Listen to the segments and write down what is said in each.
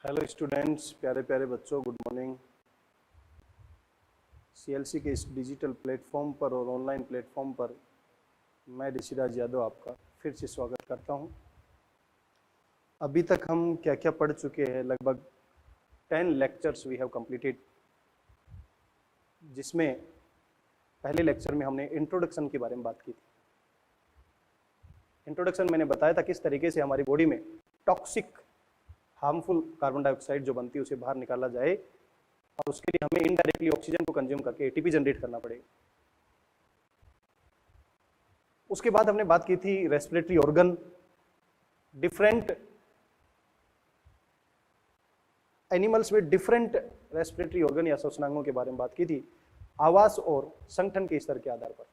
Hello students, प्यारे प्यारे बच्चों, गुड मॉर्निंग। सीएलसी के इस डिजिटल प्लेटफॉर्म पर और ऑनलाइन प्लेटफॉर्म पर मैं ऋषिराज यादव आपका फिर से स्वागत करता हूं। अभी तक हम क्या क्या पढ़ चुके हैं? लगभग 10 लेक्चर्स वी हैव कंप्लीटेड, जिसमें पहले लेक्चर में हमने इंट्रोडक्शन के बारे में बात की थी। इंट्रोडक्शन मैंने बताया था किस तरीके से हमारी बॉडी में टॉक्सिक हार्मफुल कार्बन डाइऑक्साइड जो बनती है उसे बाहर निकाला जाए, और उसके लिए हमें इनडायरेक्टली ऑक्सीजन को कंज्यूम करके एटीपी जनरेट करना पड़ेगा। उसके बाद हमने बात की थी रेस्पिरेटरी ऑर्गन, डिफरेंट एनिमल्स में डिफरेंट रेस्पिरेटरी ऑर्गन या श्वसनांगों के बारे में बात की थी, आवास और संगठन के स्तर के आधार पर।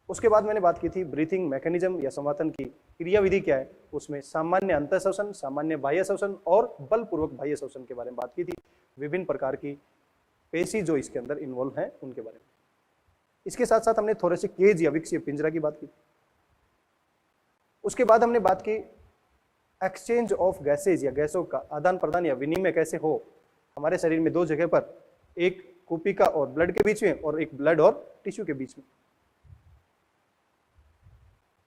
उसके बाद मैंने बात की थी ब्रीथिंग मैकेनिज्म या संवातन की क्रियाविधि क्या है, उसमें सामान्य अंतः श्वसन, सामान्य बाह्य श्वसन और बलपूर्वक बाह्य श्वसन के बारे में बात की थी। विभिन्न प्रकार की पेशी जो इसके अंदर इन्वॉल्व हैं उनके बारे में। इसके साथ साथ हमने थोरेसिक केज या विकसित पिंजरा की बात की। उसके बाद हमने बात की एक्सचेंज ऑफ गैसेज या गैसों का आदान प्रदान या विनिमय कैसे हो हमारे शरीर में दो जगह पर, एक कुपिका और ब्लड के बीच में और एक ब्लड और टिश्यू के बीच में।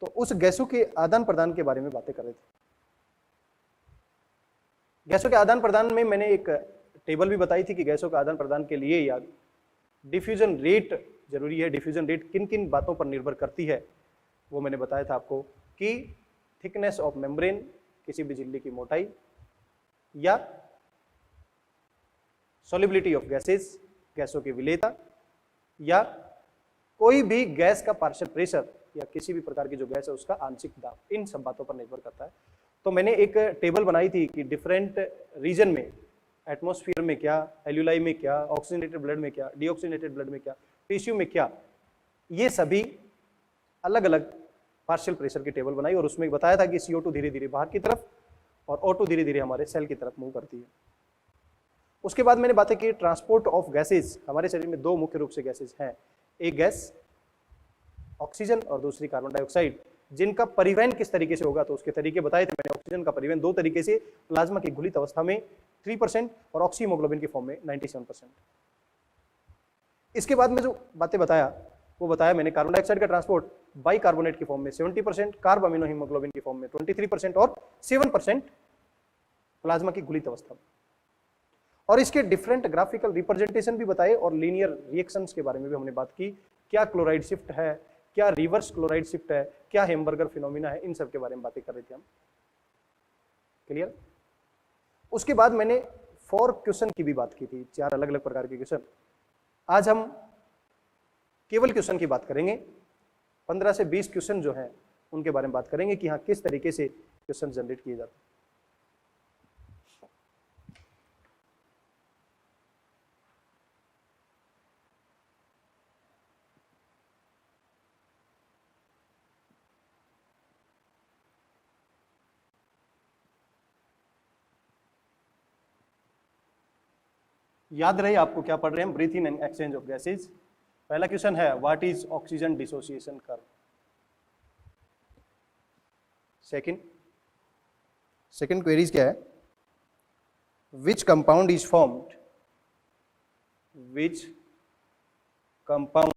तो उस गैसों के आदान प्रदान के बारे में बातें कर रहे थे। गैसों के आदान प्रदान में मैंने एक टेबल भी बताई थी कि गैसों का आदान प्रदान के लिए या डिफ्यूजन रेट जरूरी है। डिफ्यूजन रेट किन किन बातों पर निर्भर करती है वो मैंने बताया था आपको, कि थिकनेस ऑफ मेम्ब्रेन, किसी भी झिल्ली की मोटाई, या सॉल्युबिलिटी ऑफ गैसेस, गैसों की विलेयता, या कोई भी गैस का पार्शियल प्रेशर या किसी भी प्रकार की जो गैस है उसका आंशिक दाब, इन सब बातों पर निर्भर करता है। तो मैंने एक टेबल बनाई थी कि डिफरेंट रीजन में, एटमॉस्फेयर में क्या, एल्यूलाई में क्या, ऑक्सीजनेटेड ब्लड में क्या, डीऑक्सीजनेटेड ब्लड में क्या, टिश्यू में क्या, ये सभी अलग अलग पार्शियल प्रेशर की टेबल बनाई, और उसमें बताया था कि CO2 धीरे धीरे बाहर की तरफ और O2 धीरे धीरे हमारे सेल की तरफ मूव करती है। उसके बाद मैंने बातें की ट्रांसपोर्ट ऑफ गैसेज। हमारे शरीर में दो मुख्य रूप से गैसेज हैं, एक गैस ऑक्सीजन और दूसरी कार्बन डाइऑक्साइड, जिनका परिवहन किस तरीके से होगा तो उसके तरीके बताए थे मैंने। ऑक्सीजन का परिवहन दो तरीके से, प्लाज्मा की घुलित अवस्था में 3% और ऑक्सीहीमोग्लोबिन की फॉर्म में 97%। इसके बाद में जो बातें बताया वो बताया मैंने, कार्बन डाइऑक्साइड का ट्रांसपोर्ट बाइकार्बोनेट की फॉर्म में 70%, कार्ब अमीनो हीमोग्लोबिन की फॉर्म में 23% और 7% प्लाज्मा की घुलित अवस्था में। और इसके डिफरेंट ग्राफिकल रिप्रेजेंटेशन भी बताए, और लीनियर रिएक्शंस के बारे में भी हमने बात की, क्या क्लोराइड शिफ्ट है, क्या रिवर्स क्लोराइड शिफ्ट है, क्या हेमबर्गर फिनोमिना है, इन सब के बारे में बातें कर रहे थे हम। क्लियर? उसके बाद मैंने 4 क्वेश्चन की भी बात की थी, 4 अलग अलग प्रकार के क्वेश्चन। आज हम केवल क्वेश्चन की बात करेंगे। 15 से 20 क्वेश्चन जो हैं उनके बारे में बात करेंगे कि हाँ किस तरीके से क्वेश्चन जनरेट किए जाते हैं। याद रहे आपको क्या पढ़ रहे हैं, breathe in and exchange of gases. पहला क्वेश्चन है what is oxygen dissociation curve. Second queries क्या है, which compound is formed, which compound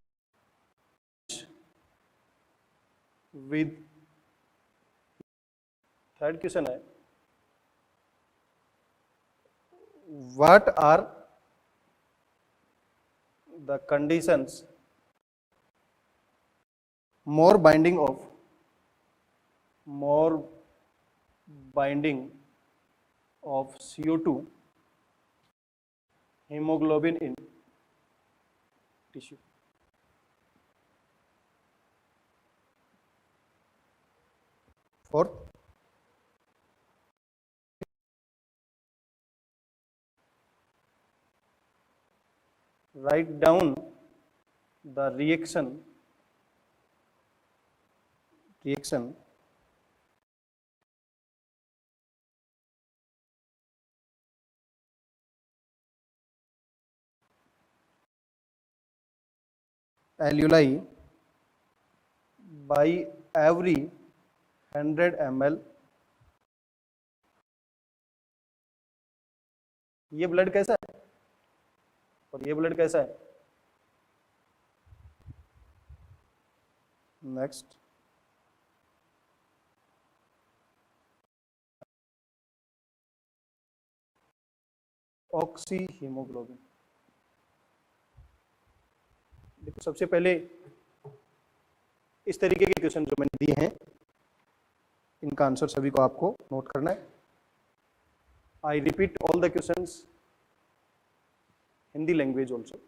with. Third question है what are the conditions more binding of CO2 hemoglobin in tissue. Fourth, write down the reaction alveoli by every 100 ml ये blood कैसा है और ये blood कैसा है? Next, oxy haemoglobin. देखो सबसे पहले इस तरीके के क्वेश्चन जो मैंने दिए हैं इनका आंसर सभी को आपको नोट करना है। I repeat all the questions Hindi language also.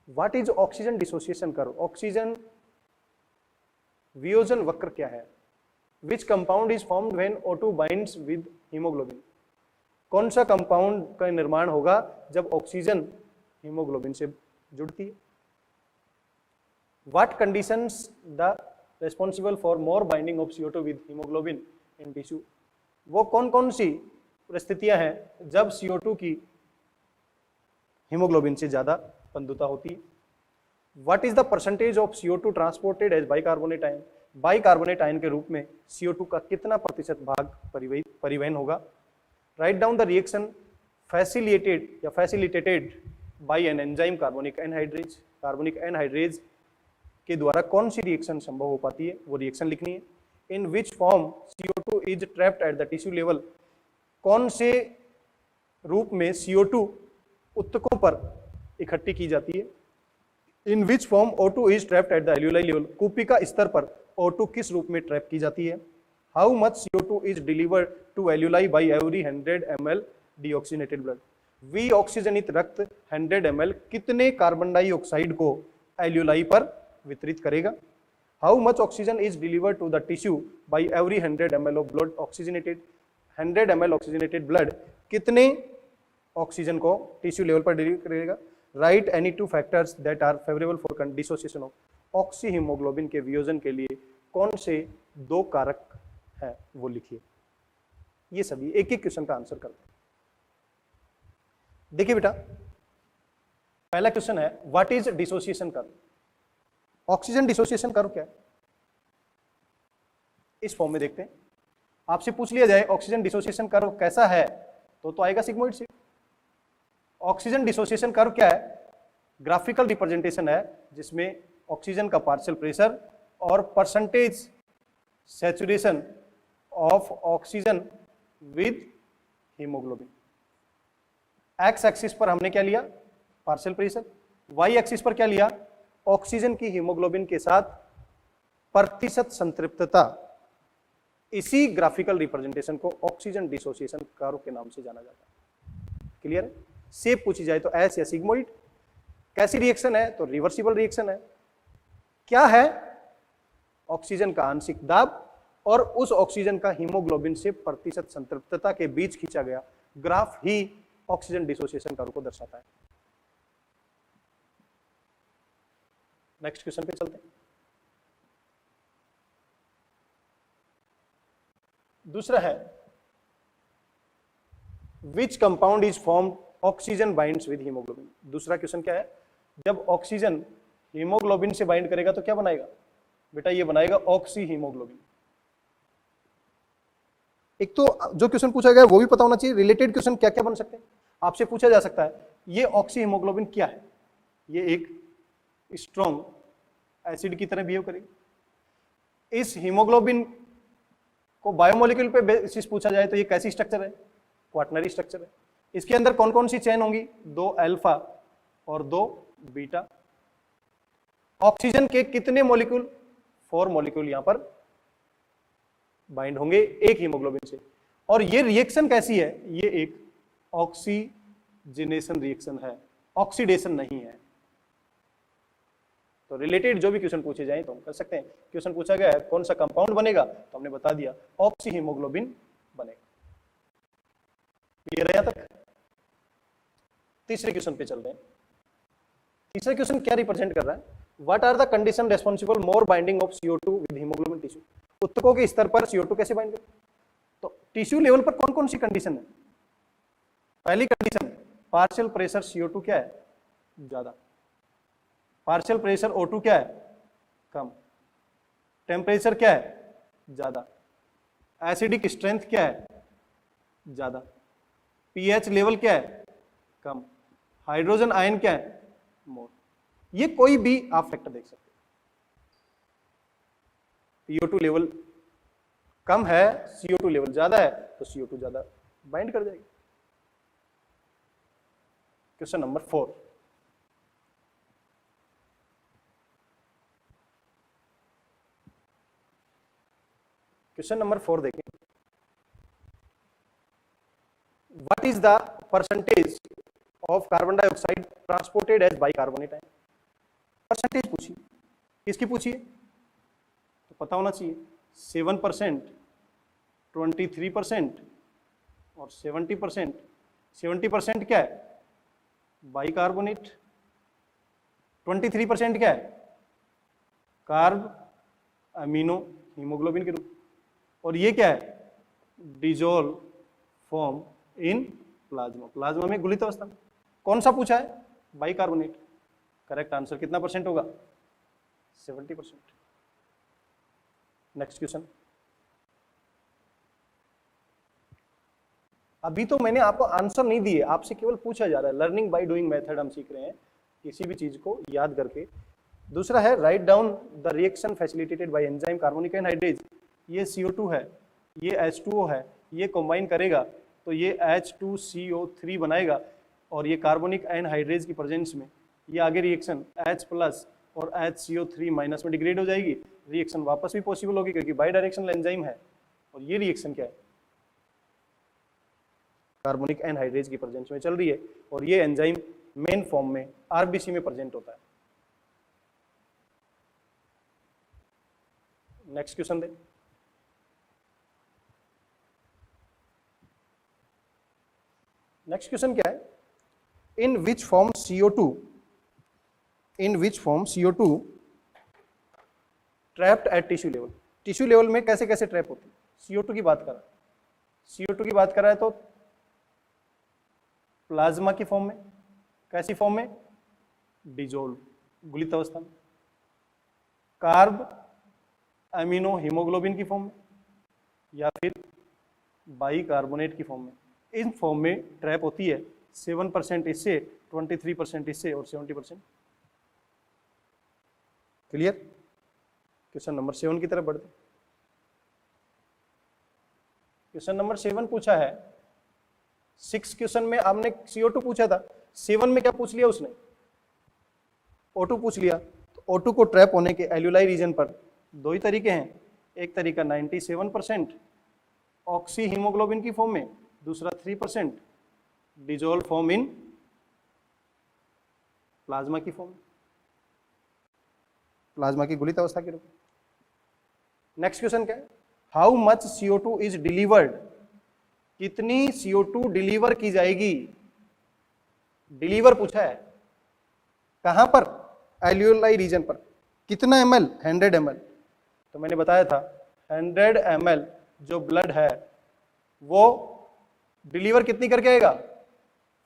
What is oxygen dissociation curve? Oxygen वियोजन वक्र क्या है? Which compound is formed when O2 binds with haemoglobin? कौन सा कंपाउंड का निर्माण होगा जब ऑक्सीजन हीमोग्लोबिन से जुड़ती है? What conditions the responsible for more binding of CO2 with hemoglobin in tissue? वो कौन कौन सी परिस्थितियां हैं जब CO2 की हीमोग्लोबिन से ज्यादा बंधुता होती है? What is the percentage of CO2 transported as bicarbonate ion? Bicarbonate ion के रूप में CO2 का कितना प्रतिशत भाग परिवहन होगा? Write down the reaction facilitated by an enzyme carbonic anhydrase. Carbonic anhydrase के द्वारा कौन सी रिएक्शन संभव हो पाती है, वो रिएक्शन लिखनी है। In which form CO2 is trapped at the tissue level? कौन से रूप में CO2 उत्तकों पर इकट्ठी की जाती है? In which form O2 is trapped at the alveoli level? कूपिका स्तर पर O2 किस रूप में ट्रैप की जाती है? How much CO2 is delivered to alveoli by every 100 ml deoxygenated blood? वी ऑक्सीजनित रक्त 100 ml कितने कार्बन डाइऑक्साइड को एल्यूलाई पर वितरित करेगा? How much oxygen is delivered to the tissue by every 100 ml of blood oxygenated? 100 ml oxygenated blood कितने oxygen को टिश्यू लेवल पर डिलीवर करेगा? Right any two factors that are favourable for dissociation of. Oxyhaemoglobin के वियोजन के लिए कौन से दो कारक है वो लिखिए। ये सभी एक एक क्वेश्चन का आंसर करते हैं। देखिए बेटा, पहला क्वेश्चन है what is dissociation curve? Oxygen dissociation curve क्या है? इस फॉर्म में देखते हैं। आपसे पूछ लिया जाए ऑक्सीजन डिसोसिएशन कर्व कैसा है तो आएगा sigmoid shape. Oxygen dissociation curve क्या है? ग्राफिकल रिप्रेजेंटेशन है जिसमें ऑक्सीजन का पार्शियल प्रेशर और percentage saturation of oxygen with haemoglobin. X axis पर हमने क्या लिया? Partial pressure. वाई एक्सिस पर क्या लिया? ऑक्सीजन की हीमोग्लोबिन के साथ प्रतिशत संतृप्तता। इसी ग्राफिकल रिप्रेजेंटेशन को ऑक्सीजन डिसोसिएशन कर्व के नाम से जाना जाता है। क्लियर है? शेप पूछी जाए तो एस या सिग्मोइड। कैसी रिएक्शन है? तो रिवर्सिबल रिएक्शन है। क्या है? ऑक्सीजन का आंशिक दाब और उस ऑक्सीजन का हीमोग्लोबिन से प्रतिशत संतृप्तता के बीच खींचा गया ग्राफ ही ऑक्सीजन डिसोसिएशन कर्व को दर्शाता है। नेक्स्ट क्वेश्चन पे चलते हैं। दूसरा है which compound is formed oxygen binds with haemoglobin. दूसरा क्वेश्चन क्या है? जब ऑक्सीजन हीमोग्लोबिन से बाइंड करेगा तो क्या बनाएगा? बेटा ये बनाएगा ऑक्सी हीमोग्लोबिन। एक तो जो क्वेश्चन पूछा गया वो भी पता होना चाहिए। रिलेटेड क्वेश्चन क्या क्या बन सकते हैं आपसे पूछा जा सकता है। ये ऑक्सी हीमोग्लोबिन क्या है? ये एक स्ट्रॉन्ग एसिड की तरह बिहेव करेगी। इस हीमोग्लोबिन को बायोमोलिक्यूल पे बेसिस पूछा जाए तो ये कैसी स्ट्रक्चर है? क्वाटनरी स्ट्रक्चर है। इसके अंदर कौन कौन सी चेन होंगी? 2 अल्फा और 2 बीटा। ऑक्सीजन के कितने मॉलिक्यूल? 4 मॉलिक्यूल यहां पर बाइंड होंगे एक हीमोग्लोबिन से। और ये रिएक्शन कैसी है? ये एक ऑक्सीजनेशन रिएक्शन है, ऑक्सीडेशन नहीं है। तो रिलेटेड जो भी क्वेश्चन पूछे जाए तो हम कर सकते हैं। क्वेश्चन पूछा गया है कौन सा कंपाउंड बनेगा तो हमने बता दिया ऑक्सी हीमोग्लोबिन बनेगा। क्लियर है यहां तक? तीसरे क्वेश्चन पे चल रहे हैं। तीसरा क्वेश्चन क्या रिप्रेजेंट कर रहा है? What are the condition responsible more binding of CO2 with haemoglobin tissue? उत्तकों के स्तर पर CO2 कैसे बाइंड करते? तो टिश्यू लेवल पर कौन कौन सी कंडीशन है? पहली कंडीशन पार्शियल प्रेशर CO2 क्या है? ज्यादा। पार्शियल प्रेशर O2 क्या है? कम। टेम्परेचर क्या है? ज्यादा। एसिडिक स्ट्रेंथ क्या है? ज्यादा। पीएच लेवल क्या है, कम, हाइड्रोजन आयन क्या है, मोर। ये कोई भी आप फैक्टर देख सकते हो। PO2 लेवल कम है, CO2 लेवल ज्यादा है, तो CO2 ज्यादा बाइंड कर जाएगी। क्वेश्चन नंबर 4, क्वेश्चन नंबर 4 देखें। What is the percentage of carbon dioxide transported as bicarbonate ion. Percentage पूछी, किसकी पूछी है तो पता होना चाहिए। 7%, 23% और 70%। 70% क्या है, बाइकार्बोनेट। 23% क्या है, कार्ब अमीनो हीमोग्लोबिन के रूप। और ये क्या है, dissolve form in plasma, plasma में गुलित अवस्था में। कौन सा पूछा है, बाइकार्बोनेट। करेक्ट आंसर कितना परसेंट होगा, 70%। Next question. अभी तो मैंने आपको आंसर नहीं दिए, आपसे केवल पूछा जा रहा है। लर्निंग बाय डूइंग मेथड हम सीख रहे हैं, किसी भी चीज को याद करके। दूसरा है write down the reaction facilitated bye enzyme carbonic anhydrase. ये CO2 है, ये H2O है, ये कंबाइन करेगा तो ये H2CO3 बनाएगा, और ये कार्बोनिक एनहाइड्रेज की प्रेजेंस में ये आगे रिएक्शन H+ और HCO3- में डिग्रेड हो जाएगी। रिएक्शन वापस भी पॉसिबल होगी क्योंकि बाई डायरेक्शनल एंजाइम है। और ये रिएक्शन क्या है, कार्बोनिक एनहाइड्रेज की प्रेजेंस में चल रही है, और ये एंजाइम मेन फॉर्म में RBC में प्रेजेंट होता है। नेक्स्ट क्वेश्चन दे। नेक्स्ट क्वेश्चन क्या है, in which form CO2 trapped at tissue level. Tissue level में कैसे कैसे ट्रैप होती है, CO2 की बात कर रहा है। CO2 की बात कर रहा है तो प्लाज्मा की फॉर्म में, कैसी फॉर्म में, डिजोल्व गुलित अवस्था में। कार्ब अमीनो हीमोग्लोबिन की फॉर्म में, या फिर बाइकार्बोनेट की फॉर्म में। इन फॉर्म में ट्रैप होती है। 7% इससे, 23% इससे और 70%। क्लियर। क्वेश्चन नंबर 7 की तरफ बढ़ते। क्वेश्चन नंबर 7 पूछा है, 6 क्वेश्चन में आपने CO2 पूछा था, 7 में क्या पूछ लिया उसने, O2 पूछ लिया। तो O2 को ट्रैप होने के एल्यूलाई रीजन पर दो ही तरीके हैं। एक तरीका 97% ऑक्सी हीमोग्लोबिन की फॉर्म में, दूसरा 3% डिजोल्व फॉर्म इन प्लाज्मा की फॉर्म, प्लाज्मा की गुलित अवस्था के रूप में। नेक्स्ट क्वेश्चन क्या है, how much CO2 is delivered. कितनी CO2 डिलीवर की जाएगी, डिलीवर पूछा है, कहां पर, एल्यूलाई रीजन पर। कितना ml, 100 ml। तो मैंने बताया था 100 ml जो ब्लड है वो डिलीवर कितनी करके आएगा,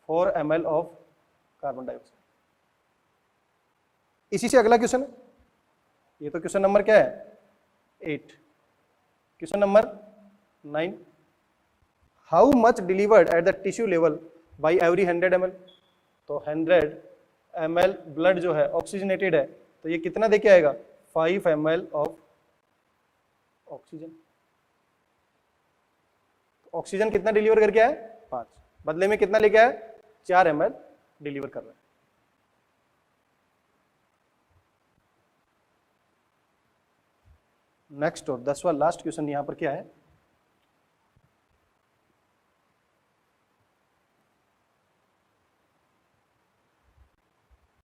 4 ml ऑफ कार्बन डाइऑक्साइड। इसी से अगला क्वेश्चन है, ये तो क्वेश्चन नंबर क्या है, 8। Question number 9, how much delivered eight the tissue level by every 100 ml। तो 100 ml ब्लड जो है ऑक्सीजनेटेड है, तो ये कितना देके आएगा, 5 ml ऑफ ऑक्सीजन। ऑक्सीजन कितना डिलीवर करके आया, 5, बदले में कितना लेके आया, 4 ml डिलीवर कर रहा है। नेक्स्ट और 10वां लास्ट क्वेश्चन यहां पर क्या है,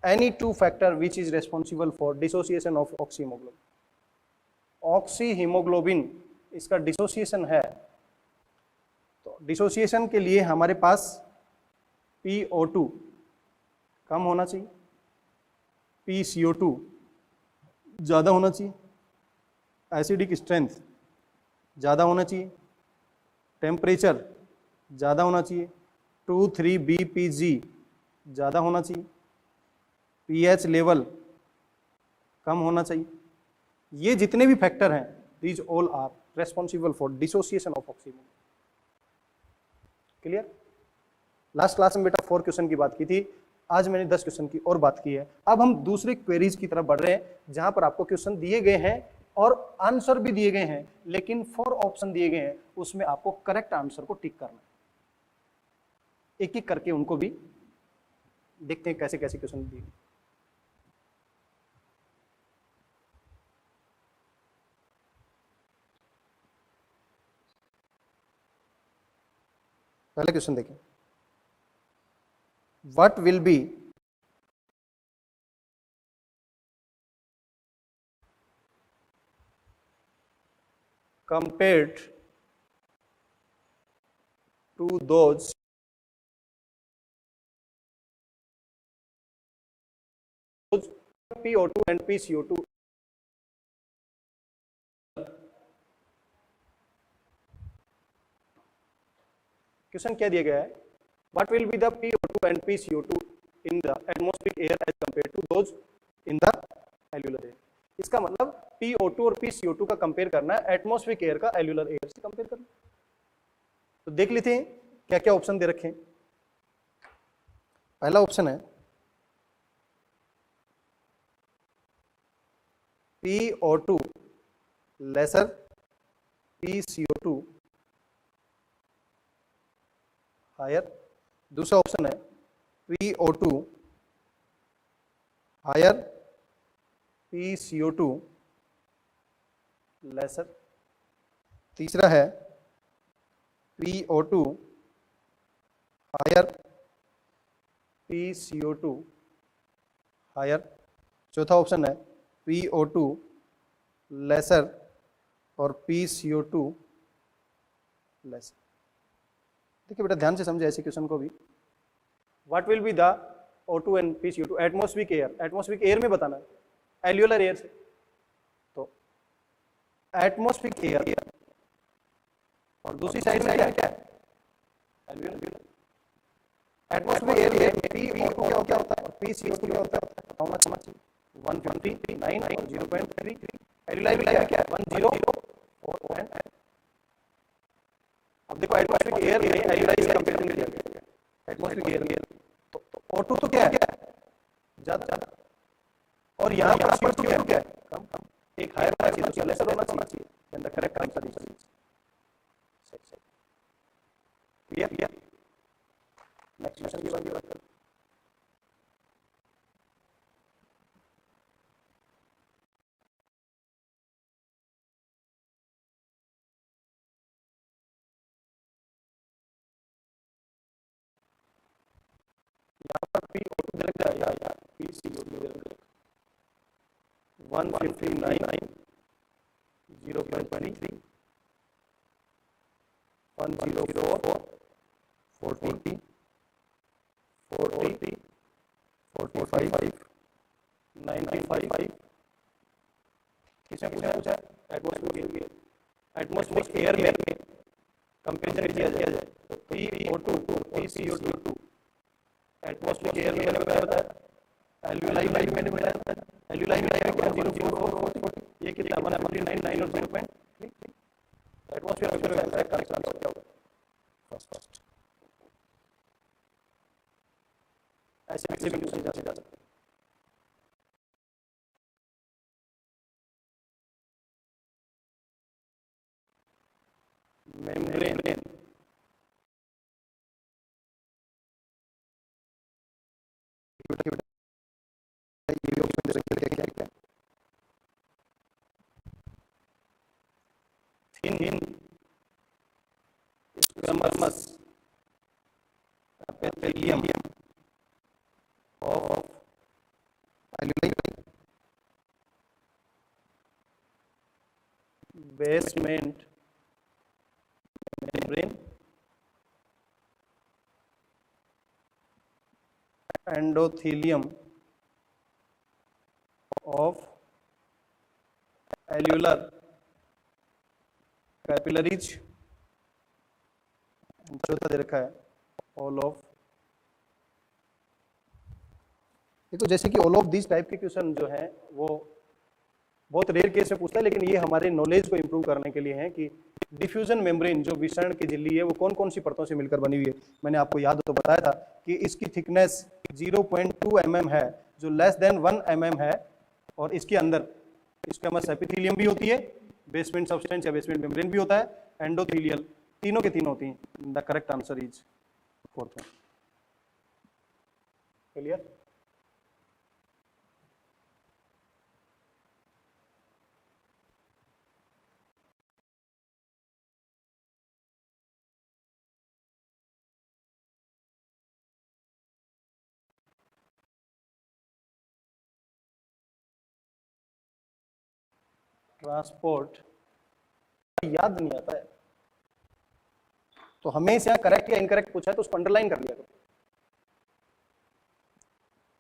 any two factor which is responsible for dissociation of oxyhemoglobin। Oxyhaemoglobin इसका डिसोसिएशन है, तो डिसोसिएशन के लिए हमारे पास PO2 कम होना चाहिए, PCO2 ज़्यादा होना चाहिए, एसिडिक स्ट्रेंथ ज़्यादा होना चाहिए, टेम्परेचर ज़्यादा होना चाहिए, 2,3-BPG ज़्यादा होना चाहिए, pH लेवल कम होना चाहिए। ये जितने भी फैक्टर हैं, these all are responsible for dissociation of oxygen. Clear. Last class में बेटा 4 क्वेश्चन की बात की थी, आज मैंने 10 क्वेश्चन की और बात की है। अब हम दूसरी क्वेरीज की तरफ बढ़ रहे हैं जहां पर आपको क्वेश्चन दिए गए हैं और आंसर भी दिए गए हैं, लेकिन 4 ऑप्शन दिए गए हैं, उसमें आपको करेक्ट आंसर को टिक करना है। एक एक करके उनको भी देखते हैं कैसे कैसे क्वेश्चन दिए। पहला क्वेश्चन देखें, what will be compared to those PO2 and PCO2 question क्या दिया गया है, what will be the PO2 and PCO2 in the atmospheric air as compare to those in the alveolar air. इसका मतलब PO2 और PCO2 का compare करना है एटमॉस्फेरिक एयर का एल्यूलर एयर से कंपेयर करना। तो देख लेते हैं क्या क्या ऑप्शन दे रखे हैं। पहला ऑप्शन है PO2 लेसर PCO2 हायर। दूसरा ऑप्शन है PO2 हायर PCO2 लेसर। तीसरा है PO2 हायर PCO2 हायर। चौथा ऑप्शन है PO2 लेसर और PCO2 लेसर। देखिए बेटा ध्यान से समझे ऐसे क्वेश्चन को भी। What will be the O2 and PCO2 atmospheric air, atmospheric air में बताना है, एल्यूलर एयर से। तो एटमॉस्फेरिक एयर और दूसरी साइड में क्या है, एल्यूलर। एटमॉस्फेरिक एयर में PO2 क्या होता है और PCO2 क्या होता है, बताना चाहिए। 159 और 0.3। एल्यूलर क्या है 104। अब देखो एटमॉस्फेरिक एयर में एल्यूलर का कंपैरिजन किया गया, एटमॉस्फेरिक एयर तो O2 तो क्या है ज्यादा, और यहाँ पर CO2 क्या है कम। एक हायर होना चाहिए, दूसरा लेसर होना चाहिए। Then the correct answer is clear. Next question की बात करते हैं। यहाँ पर PO2 दे रखा है या PCO2 दे रखा है 159 0.3 104 40 40 45 95। किसने पूछा एटमॉस्फेरिक एयर में कंपैरिजन किया जाए तो PO2 PCO2 एटमॉस्फेरिक एयर में मैंने बताया, एल्यूलाई मैंने बताया, एल्यूलाई में क्या 0.04 ये कितना 159 और 0.3। एटमॉस्फेयर में करेक्ट आंसर क्या होगा फर्स्ट। ऐसे भी पूछे जा सकते हैं। Membrane thin squamous epithelium of basement membrane endothelium of एल्यूलर capillaries. चौथा दे रखा है ऑल ऑफ। देखो जैसे कि ऑल ऑफ दिस टाइप के क्वेश्चन जो है वो बहुत रेयर केस में पूछता है, लेकिन ये हमारे नॉलेज को इंप्रूव करने के लिए है कि डिफ्यूजन मेम्ब्रेन जो विषण की झिल्ली है वो कौन कौन सी परतों से मिलकर बनी हुई है। मैंने आपको याद तो बताया था कि इसकी थिकनेस 0.2 mm है, जो लेस देन 1 mm है, और इसके अंदर स्क्वैमस एपिथेलियम भी होती है, बेसमेंट सब्सटेंस या बेसमेंट मेम्ब्रेन भी होता है, एंडोथेलियल, तीनों के तीनों होती हैं। The correct answer is fourth one. Clear? Transport याद नहीं आता है, तो हमें यहाँ करेक्ट या इनकरेक्ट पूछा है तो उसको अंडरलाइन कर लिया करो।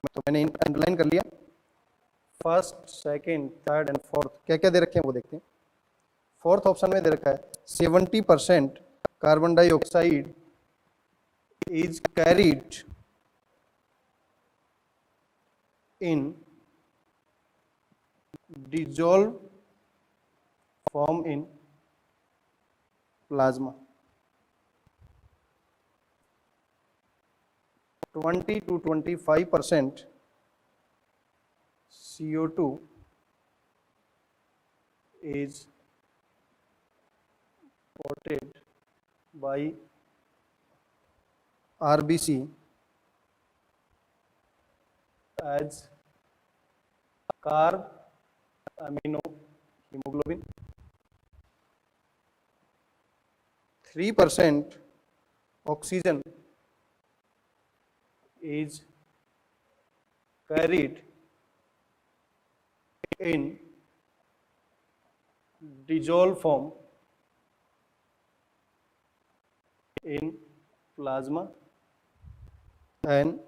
तो मैंने अंडरलाइन कर लिया। First, second, third and fourth क्या क्या दे रखे हैं वो देखते हैं। फोर्थ ऑप्शन में दे रखा है 70% carbon dioxide is carried in dissolved form in plasma. 20 to 25% CO2 is ported by RBC as carb amino hemoglobin. 3% oxygen is carried in dissolved form in plasma, and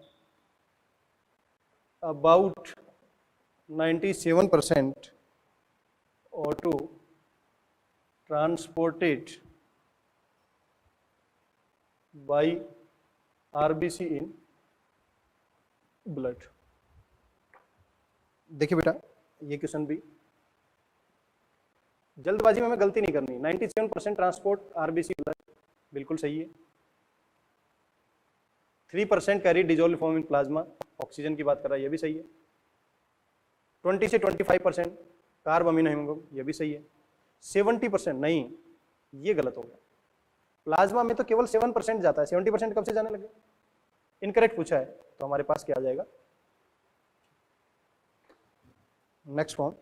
about 97% O2 transported by RBC in blood. देखिए बेटा, ये question भी जल्दबाजी में हमें गलती नहीं करनी। 97% ट्रांसपोर्ट आरबीसी ब्लड बिल्कुल सही है। 3% carry dissolve form in plasma, oxygen की बात कर रहा है, ये भी सही है। 20 से 25% कार्ब अमीनो हीमोग्लोबिन, ये भी सही है। 70% नहीं, ये गलत हो गया। प्लाज्मा में तो केवल 7% जाता है, 70% कब से जाने लगे? इनकरेक्ट पूछा है, तो हमारे पास क्या आ जाएगा? Next form,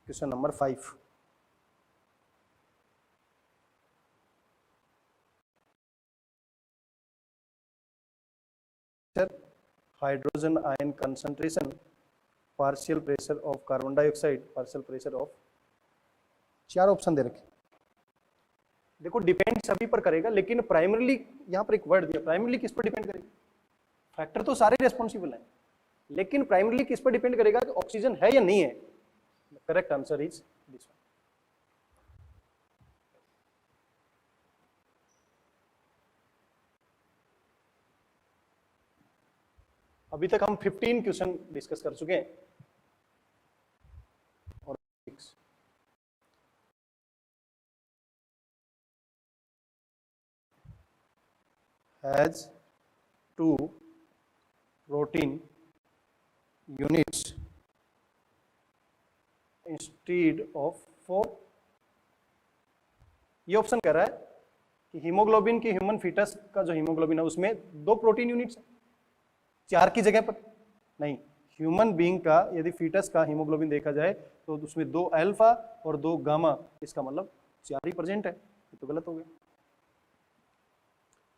question number 5। Hydrogen ion concentration, partial pressure of carbon dioxide, partial pressure of, 4 option दे रखे। देखो डिपेंड सभी पर करेगा, लेकिन प्राइमरीली यहां पर एक वर्ड दिया, प्राइमरीली किस पर डिपेंड करेगा? फैक्टर तो सारे रिस्पॉन्सिबल हैं, लेकिन प्राइमरीली किस पर डिपेंड करेगा कि ऑक्सीजन है या नहीं है? Correct answer is this one. अभी तक हम 15 क्वेश्चन डिस्कस कर चुके हैं और 6 has 2 protein units instead of 4। ये ऑप्शन कह रहा है कि हीमोग्लोबिन की, ह्यूमन फीटस का जो हीमोग्लोबिन है उसमें 2 प्रोटीन यूनिट्स है, 4 की जगह पर नहीं। ह्यूमन बीइंग का यदि फीटस का हीमोग्लोबिन देखा जाए तो उसमें 2 अल्फा और 2 गामा, इसका मतलब 4 ही प्रेजेंट है, ये तो गलत हो गया।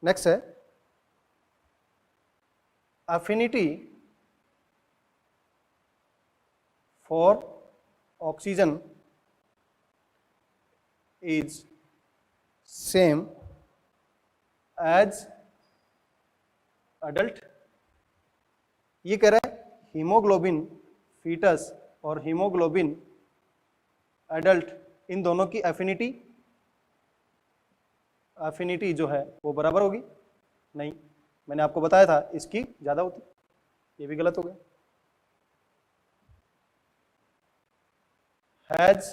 नेक्स्ट है affinity for oxygen is same as adult। ये कह रहा है हीमोग्लोबिन फीटस और हीमोग्लोबिन एडल्ट, इन दोनों की एफिनिटी जो है वो बराबर होगी? नहीं, मैंने आपको बताया था इसकी ज्यादा होती, ये भी गलत हो गया। Has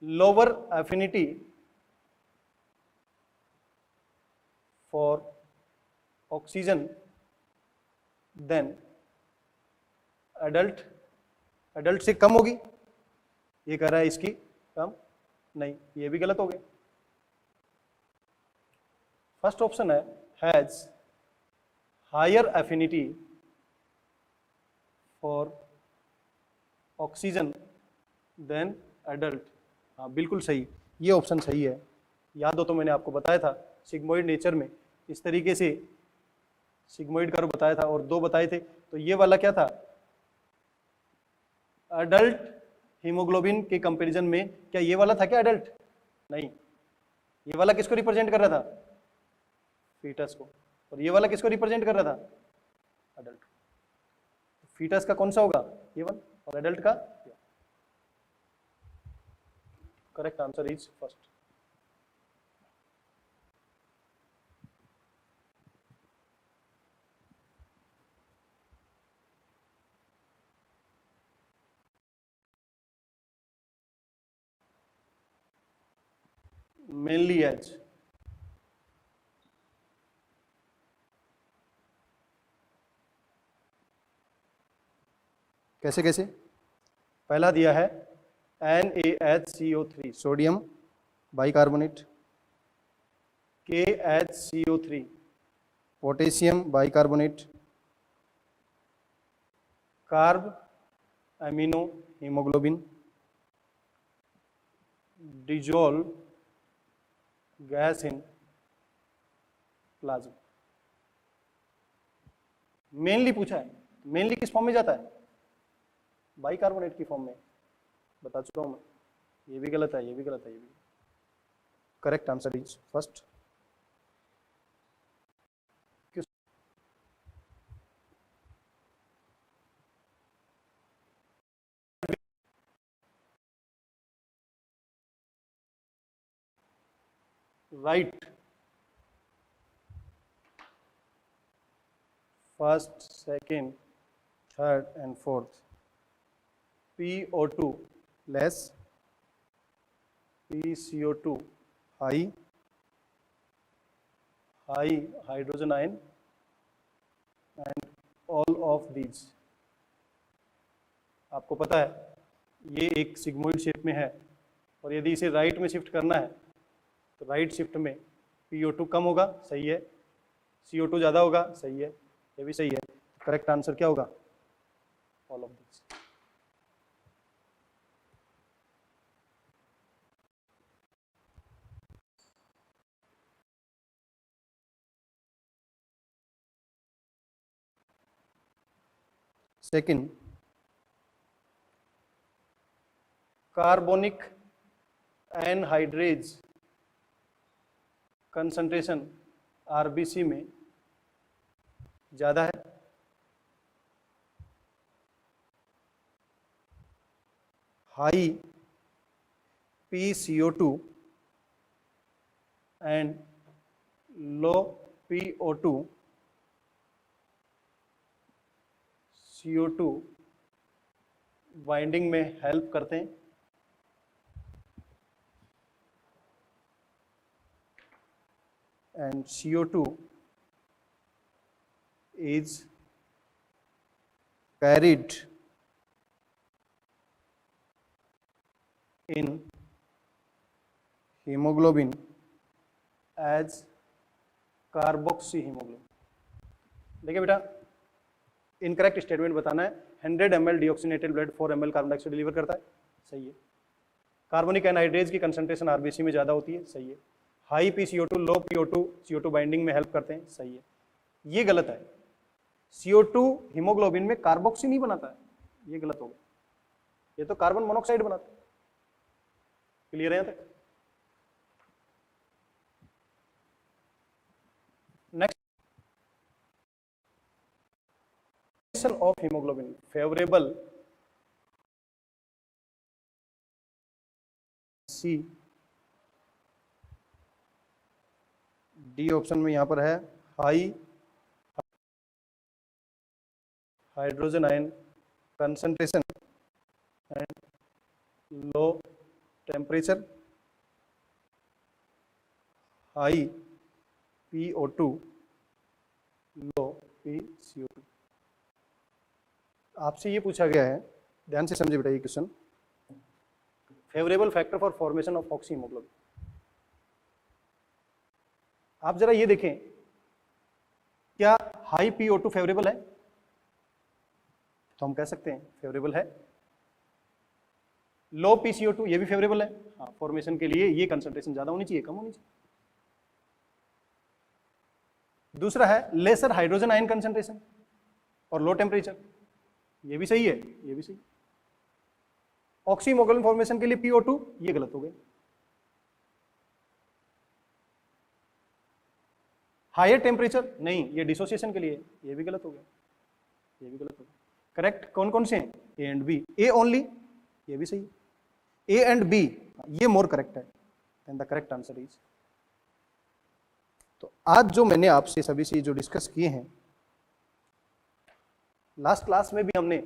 lower affinity for oxygen than adult, adult से कम होगी, ये कह रहा है इसकी कम, नहीं, ये भी गलत हो गया। फर्स्ट ऑप्शन है has higher affinity for oxygen than adult, हाँ बिल्कुल सही, ये ऑप्शन सही है। याद हो तो मैंने आपको बताया था सिग्मोइड नेचर में इस तरीके से सिग्मोइड कर्व बताया था और दो बताए थे, तो ये वाला क्या था, एडल्ट हीमोग्लोबिन के कंपैरिजन में, क्या ये वाला था क्या एडल्ट? नहीं, ये वाला किसको रिप्रेजेंट कर रहा था? फीटस को। और ये वाला किसको रिप्रेजेंट कर रहा था? एडल्ट। फीटस का कौन सा होगा? ये वन, और एडल्ट का? Correct answer is first. Mainly as, कैसे कैसे? पहला दिया है NaHCO3 sodium bicarbonate, KHCO3 potassium bicarbonate, carbaminohaemoglobin, dissolve gas in plasma. Mainly पूछा है, मेनली किस फॉर्म में जाता है? बाइकार्बोनेट की फॉर्म में, बता चुका हूं मैं। ये भी गलत है, ये भी गलत है, ये भी। Correct answer is first. Right, first, second, third and fourth. PO2 less, PCO2 high, high hydrogen ion, and all of these. आपको पता है ये एक सिग्मोइड शेप में है, और यदि इसे राइट में शिफ्ट करना है तो राइट शिफ्ट में PO2 कम होगा, सही है, CO2 ज़्यादा होगा, सही है, ये भी सही है। करेक्ट आंसर क्या होगा? All of this. Second, carbonic anhydrase concentration RBC में ज़्यादा है, high PCO2 and low PO2, CO2 binding में हेल्प करते हैं, and CO2 is carried in hemoglobin as carboxy haemoglobin. देखिए बेटा, इनकरेक्ट स्टेटमेंट बताना है। 100 ml deoxygenated blood 4 ml carbon dioxide deliver करता है, सही है। कार्बोनिक एनहाइड्रेज की कंसंट्रेशन RBC में ज़्यादा होती है, सही है। हाई PCO2 लो PO2 CO2 बाइंडिंग में हेल्प करते हैं, सही है। ये गलत है, CO2 हीमोग्लोबिन में कार्बोक्सी नहीं बनाता है, ये गलत हो गया, ये तो कार्बन मोनोऑक्साइड बनाता है। क्लियर है यहाँ तक? Next of haemoglobin favourable C, D option में यहां पर है high hydrogen ion concentration and low temperature, high PO2 low PCO2। आपसे ये पूछा गया है, ध्यान से समझे बेटा ये question, favourable factor for formation of oxy haemoglobin. आप जरा ये देखें, क्या हाई PO2 फेवरेबल है? तो हम कह सकते हैं फेवरेबल है। लो PCO2 ये भी फेवरेबल है, हाँ, फॉर्मेशन के लिए ये कंसंट्रेशन ज्यादा होनी चाहिए, कम होनी चाहिए। दूसरा है लेसर हाइड्रोजन आयन कंसंट्रेशन और लो टेम्परेचर, ये भी सही है, ये भी सही। ऑक्सी हीमोग्लोबिन फॉर्मेशन के लिए PO2 ये गलत हो गया। हायर टेम्परेचर नहीं, ये डिसोसिएशन के लिए, ये भी गलत हो गया, ये भी गलत हो गया। करेक्ट कौन कौन से हैं? A and B. A only, ये भी सही। ए एंड बी ये मोर करेक्ट है, and the correct answer is. तो आज जो मैंने आपसे सभी से जो डिस्कस किए हैं, लास्ट क्लास में भी हमने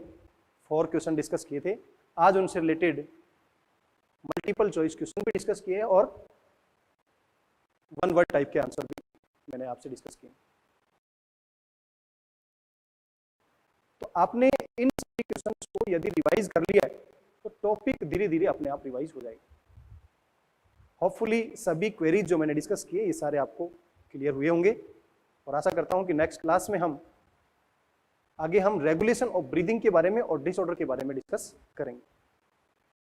4 क्वेश्चन डिस्कस किए थे, आज उनसे रिलेटेड मल्टीपल चॉइस क्वेश्चन भी डिस्कस किए और 1 वर्ड टाइप के आंसर भी मैंने आपसे डिस्कस किए। तो आपने इन सभी क्वेश्चंस को यदि रिवाइज कर लिया है तो टॉपिक धीरे धीरे अपने आप रिवाइज हो जाएगा। होपफुली सभी क्वेरीज जो मैंने डिस्कस किए ये सारे आपको क्लियर हुए होंगे, और आशा करता हूं कि नेक्स्ट क्लास में हम रेगुलेशन ऑफ ब्रीदिंग के बारे में और डिसऑर्डर के बारे में डिस्कस करेंगे।